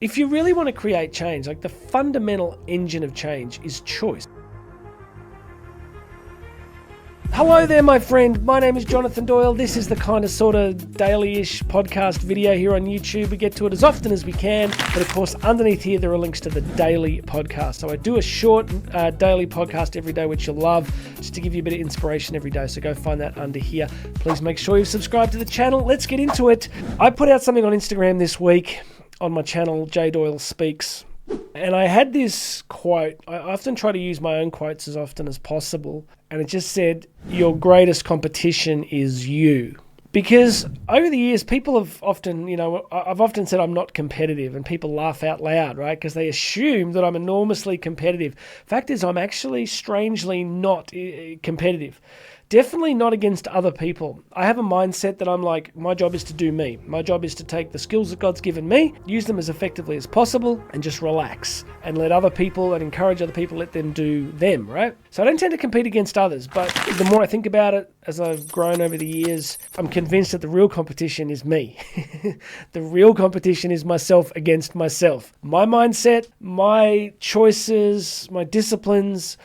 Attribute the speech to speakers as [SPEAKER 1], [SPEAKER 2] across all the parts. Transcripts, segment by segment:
[SPEAKER 1] If you really want to create change, like the fundamental engine of change is choice. Hello there, my friend. My name is Jonathan Doyle. This is the kind of sort of daily-ish podcast video here on YouTube. We get to it as often as we can. But of course, underneath here, there are links to the daily podcast. So I do a short daily podcast every day, which you'll love, just to give you a bit of inspiration every day. So go find that under here. Please make sure you've subscribed to the channel. Let's get into it. I put out something on Instagram this week on my channel, J Doyle Speaks. And I had this quote. I often try to use my own quotes as often as possible. And it just said, your greatest competition is you. Because over the years, people have often, I've often said I'm not competitive, and people laugh out loud, right? Because they assume that I'm enormously competitive. Fact is, I'm actually strangely not competitive. Definitely not against other people. I have a mindset that I'm like, my job is to do me. My job is to take the skills that God's given me, use them as effectively as possible, and just relax and let other people and encourage other people, let them do them, right? So I don't tend to compete against others, but the more I think about it, as I've grown over the years, I'm convinced that the real competition is me. The real competition is myself against myself. My mindset, my choices, my disciplines.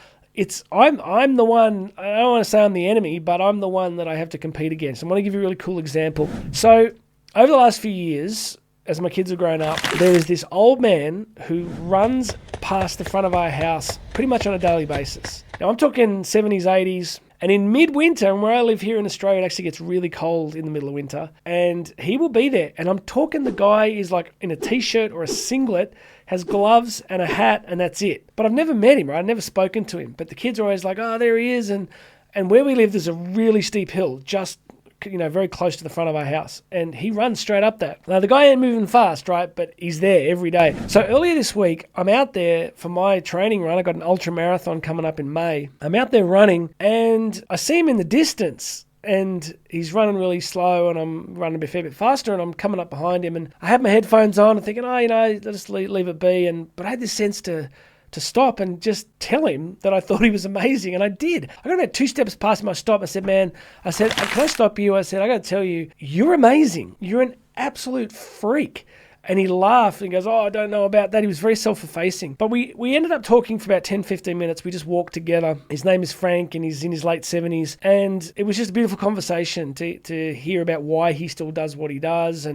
[SPEAKER 1] I'm the one. I don't want to say I'm the enemy, but I'm the one that I have to compete against. I'm going to give you a really cool example. So over the last few years, as my kids have grown up, there is this old man who runs past the front of our house pretty much on a daily basis. Now I'm talking 70s, 80s. And in midwinter, and where I live here in Australia, it actually gets really cold in the middle of winter. And he will be there. And I'm talking the guy is like in a t-shirt or a singlet, has gloves and a hat, and that's it. But I've never met him, right? I've never spoken to him. But the kids are always like, oh, there he is. And where we live, there's a really steep hill, just very close to the front of our house. And he runs straight up that. Now, the guy ain't moving fast, right? But he's there every day. So earlier this week, I'm out there for my training run. I got an ultra marathon coming up in May. I'm out there running, and I see him in the distance. And he's running really slow, and I'm running a fair bit faster, and I'm coming up behind him. And I had my headphones on and thinking, let's just leave it be. But I had this sense to stop and just tell him that I thought he was amazing. And I did. I got about 2 steps past him. I stopped. I said, man, can I stop you? I said, I got to tell you, you're amazing. You're an absolute freak. And he laughed and goes, I don't know about that. He was very self-effacing. But we ended up talking for about 10, 15 minutes. We just walked together. His name is Frank, and he's in his late 70s. And it was just a beautiful conversation to hear about why he still does what he does.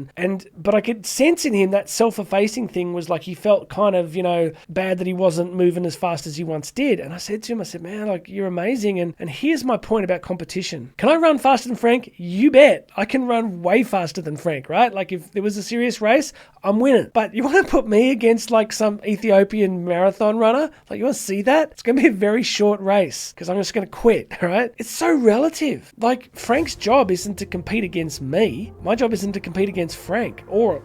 [SPEAKER 1] But I could sense in him that self-effacing thing was like he felt kind of, bad that he wasn't moving as fast as he once did. And I said to him, man, you're amazing. And here's my point about competition. Can I run faster than Frank? You bet. I can run way faster than Frank, right? Like if there was a serious race, I'm winning. But you want to put me against like some Ethiopian marathon runner? You want to see that? It's going to be a very short race because I'm just going to quit, right? It's so relative. Frank's job isn't to compete against me. My job isn't to compete against Frank or,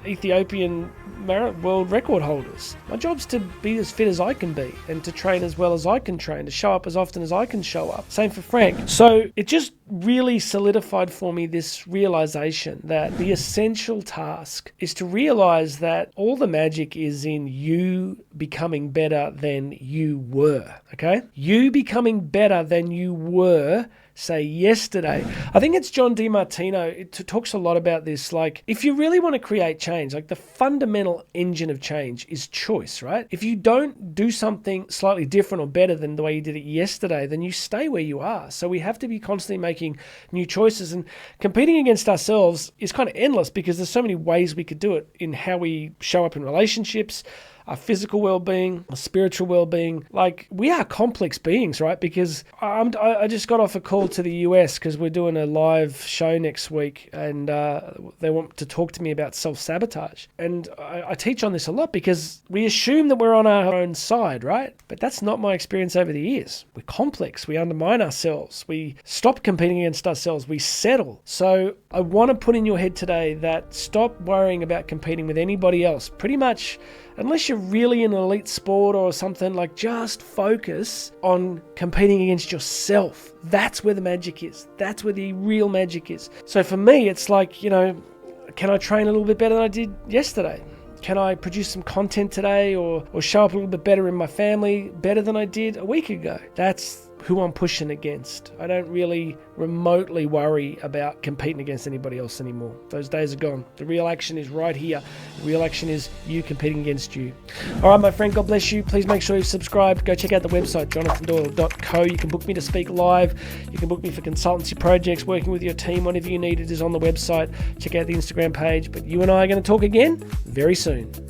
[SPEAKER 1] Ethiopian world record holders. My job's to be as fit as I can be and to train as well as I can train, to show up as often as I can show up. Same for Frank. So it just really solidified for me this realization that the essential task is to realize that all the magic is in you becoming better than you were, okay? You becoming better than you were, say, yesterday. I think it's John DiMartino. It talks a lot about this. If you really want to create change, the fundamental engine of change is choice, right? If you don't do something slightly different or better than the way you did it yesterday, then you stay where you are. So we have to be constantly making new choices, and competing against ourselves is kind of endless because there's so many ways we could do it in how we show up in relationships, our physical well-being, our spiritual well-being. We are complex beings, right? Because I just got off a call to the US because we're doing a live show next week, and they want to talk to me about self-sabotage. And I teach on this a lot because we assume that we're on our own side, right? But that's not my experience over the years. We're complex. We undermine ourselves. We stop competing against ourselves. We settle. So I want to put in your head today that stop worrying about competing with anybody else. Pretty much, unless you're really in an elite sport or something, just focus on competing against yourself. That's where the magic is. That's where the real magic is. So for me, it's can I train a little bit better than I did yesterday? Can I produce some content today or show up a little bit better in my family, better than I did a week ago? That's who I'm pushing against. I don't really remotely worry about competing against anybody else anymore. Those days are gone. The real action is right here. The real action is you competing against you. All right, my friend, God bless you. Please make sure you've subscribed. Go check out the website, jonathandoyle.co. You can book me to speak live. You can book me for consultancy projects, working with your team. Whatever you need, it is on the website. Check out the Instagram page. But you and I are going to talk again very soon.